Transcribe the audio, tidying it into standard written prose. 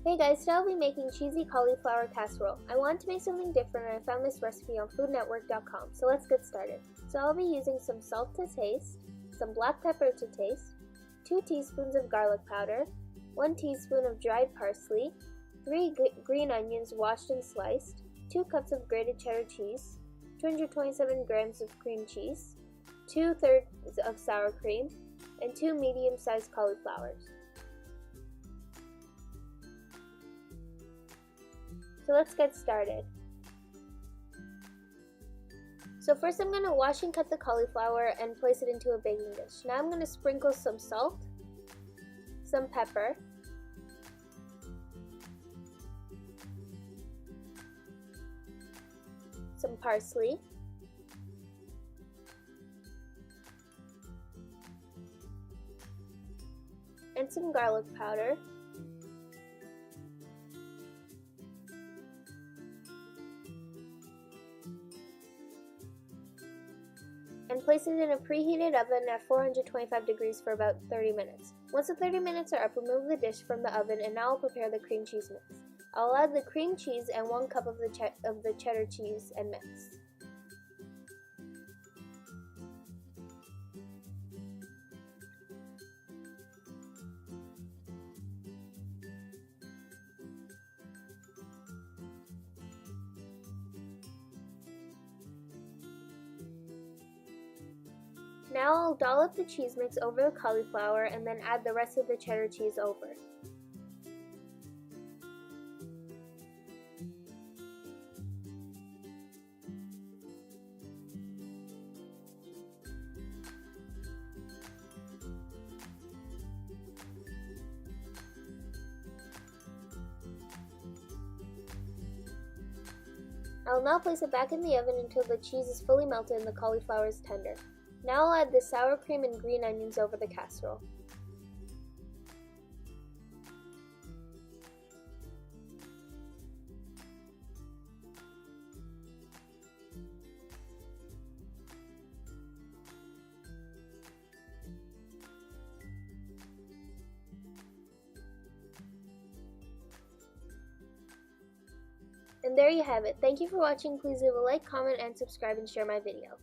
Hey guys, today I'll be making cheesy cauliflower casserole. I wanted to make something different and I found this recipe on foodnetwork.com, so let's get started. So I'll be using some salt to taste, some black pepper to taste, 2 teaspoons of garlic powder, 1 teaspoon of dried parsley, 3 green onions washed and sliced, 2 cups of grated cheddar cheese, 227 grams of cream cheese, 2/3 of sour cream, and 2 medium-sized cauliflowers. So let's get started. So first I'm going to wash and cut the cauliflower and place it into a baking dish. Now I'm going to sprinkle some salt, some pepper, some parsley, and some garlic powder, and place it in a preheated oven at 425 degrees for about 30 minutes. Once the 30 minutes are up, remove the dish from the oven and now I'll prepare the cream cheese mix. I'll add the cream cheese and 1 cup of the cheddar cheese and mix. Now I'll dollop the cheese mix over the cauliflower and then add the rest of the cheddar cheese over. I'll now place it back in the oven until the cheese is fully melted and the cauliflower is tender. Now I'll add the sour cream and green onions over the casserole. And there you have it. Thank you for watching. Please leave a like, comment, and subscribe and share my video.